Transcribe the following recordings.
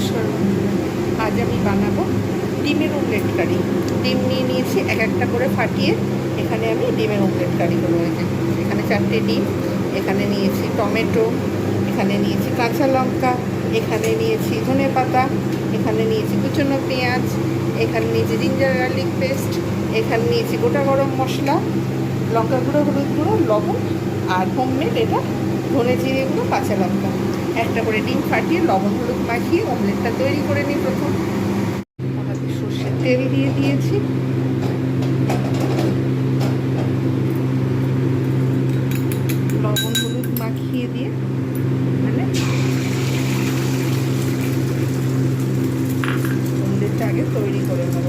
নমস্কার বন্ধুরা, আজ আমি বানাবো ডিমের অমলেট কারি। ডিম নিয়ে নিয়েছি, এক একটা করে ফাটিয়ে এখানে আমি ডিমের অমলেট কারি করবো। এখানে 4টে ডিম, এখানে নিয়েছি টমেটো, এখানে নিয়েছি কাঁচা লঙ্কা, এখানে নিয়েছি ধনেপাতা, এখানে নিয়েছি কুচনো পেঁয়াজ, এখানে নিয়েছি জিঞ্জার গার্লিক পেস্ট, এখানে নিয়েছি গোটা গরম মশলা, লঙ্কা গুঁড়ো, হলুদ গুঁড়ো, লবণ আর হোমমেড এটা ধনে জিরে গুঁড়ো, কাঁচা লঙ্কা। একটা করে ডিম ফাটিয়ে লবণ হলুদ মাখিয়ে অমলেটটা তৈরি করে নিই। প্রথম আমাদের সর্ষের তেল দিয়ে দিয়েছি, লবণ হলুদ মাখিয়ে দিয়ে মানে অমলেটটা আগে তৈরি করে নেব।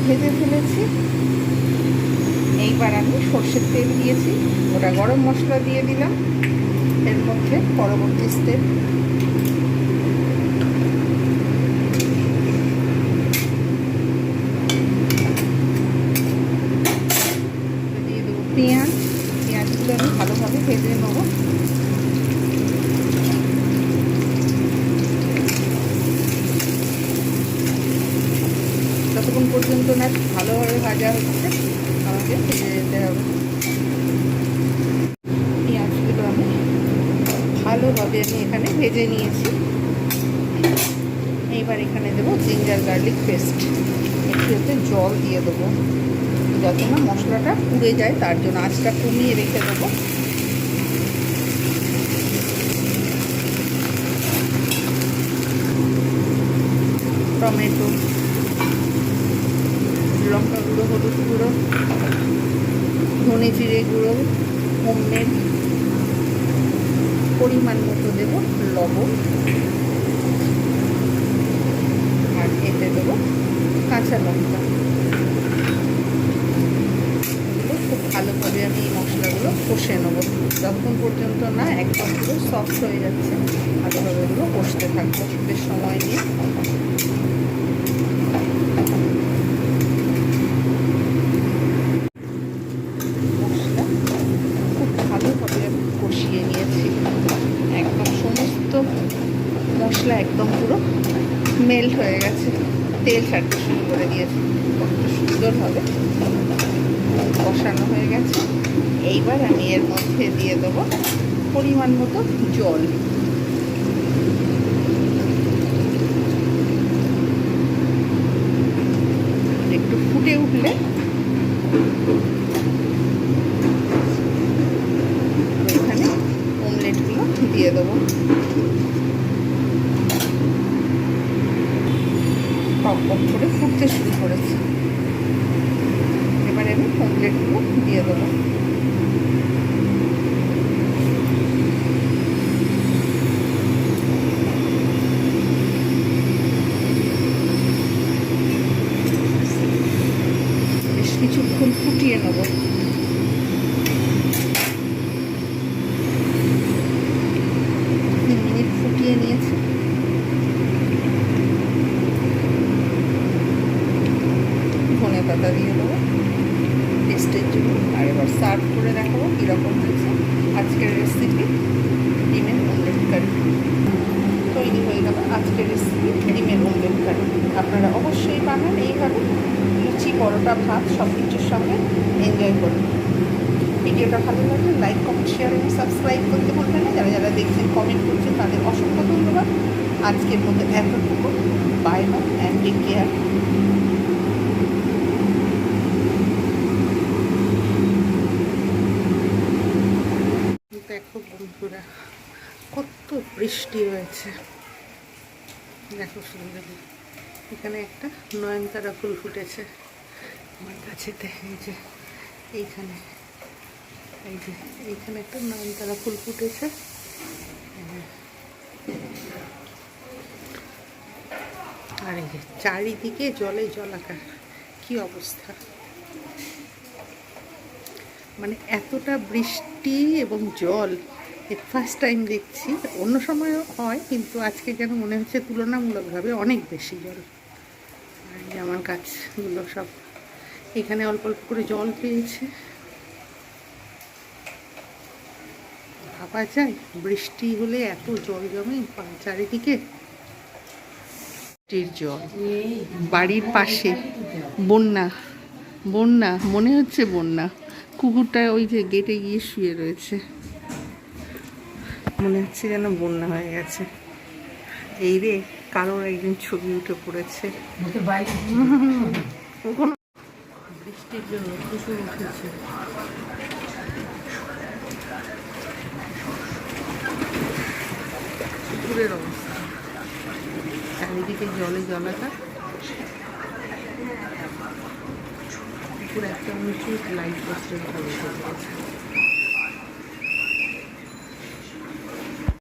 ভেজে ফেলেছি। এইবার আমি সর্ষের তেল দিয়েছি, ওটা গরম মশলা দিয়ে দিলাম। এর মধ্যে পরবর্তী স্টেপ দিয়ে দেবো পেঁয়াজগুলো আমি ভালোভাবে ভেজে নেবো। যতক্ষণ পর্যন্ত না ভালোভাবে ভাজা হচ্ছে আমাকে ভেজে যেতে হবে। পেঁয়াজগুলো আমি ভালোভাবে এখানে ভেজে নিয়েছি। এইবার এখানে দেবো জিঞ্জার গার্লিক পেস্ট, একটু এতে জল দিয়ে দেবো যাতে না মশলাটা পুড়ে যায়, তার জন্য আঁচটা কমিয়ে রেখে দেবো। টমেটো, লঙ্কা গুঁড়ো, হলুদ গুঁড়ো, ধনে জিরে গুঁড়ো, হোমমেড, পরিমাণ মতো দেবো লবণ, আর এতে দেবো কাঁচা লঙ্কা। এগুলো খুব ভালোভাবে আমি এই মশলাগুলো কষে নেবো যতক্ষণ পর্যন্ত না একদম পুরো সফট হয়ে যাচ্ছে। ভালোভাবে এগুলো কষতে থাকবো বেশ সময় নিয়ে। কষিয়ে নিয়েছি, একদম সমস্ত মশলা একদম পুরো মেল্ট হয়ে গেছে, তেল ছাড়তে শুরু করে দিয়েছি। কত সুন্দরভাবে কষানো হয়ে গেছে। এইবার আমি এর মধ্যে দিয়ে দেবো পরিমাণ মতো জল। একটু ফুটে উঠলে দিয়ে দেবো। টক টক করে ফুটতে শুরু করেছি। এবারে আমি অমলেটগুলো দিয়ে দেবো। বেশ কিছুক্ষণ ফুটিয়ে নেবো। ফুটিয়ে নিয়েছি। ধনে পাতা দিয়ে দেবো টেস্টের জন্য। আর এবার সার্ভ করে দেখাবো কীরকম হয়েছে। আজকের রেসিপি ডিমের অমলেট কারি তৈরি হয়ে গেল। আজকের রেসিপি ডিমের অমলেট কারি আপনারা অবশ্যই বানান এইভাবে, লুচি, পরোটা, ভাত সব কিছুর সঙ্গে এনজয় করুন। ভিডিওটা ভালো লাগলে লাইক, কমেন্ট, শেয়ার এবং সাবস্ক্রাইব করতে ভুলবেন না। যারা যারা দেখছেন, কমেন্ট করছেন, তাদের অসংখ্য ধন্যবাদ। আজকের মধ্যে এতটুকু। Bye bye and take care. দেখো বন্ধুরা, কত বৃষ্টি হয়েছে, দেখো সুন্দর। এখানে একটা নয়নতারা ফুল ফুটেছে আমার কাছেতে। এই যে এইখানে, এই যে এইখানে একটা নয়নতারা ফুল ফুটেছে। আর এই যে চারিদিকে জলে জলাকার, কি অবস্থা! মানে এতটা বৃষ্টি এবং জল ফার্স্ট টাইম দেখছি। অন্য সময়ও হয়, কিন্তু আজকে যেন মনে হচ্ছে তুলনামূলকভাবে অনেক বেশি জল। আর এই আমার গাছগুলো সব এখানে অল্প অল্প করে জল পেয়েছে। ভাবা যায় বৃষ্টি হলে এত জল জমে চারিদিকে। বৃষ্টির জল, বাড়ির পাশে বন্যা, বন্যা মনে হচ্ছে বন্যা। কুকুরটা ওই যে গেটে গিয়ে শুয়ে রয়েছে, মনে হচ্ছে যেন বন্যা হয়ে গেছে। এই রে, কারোর একদিন ছবি উঠে পড়েছে। বৃষ্টির জন্য কুকুর উঠেছে। কুকুরের অবস্থা, চারিদিকে জলে জলাকার। কুকুর একটা উঁচু লাইট পোস্টের উপরে উঠে পড়েছে।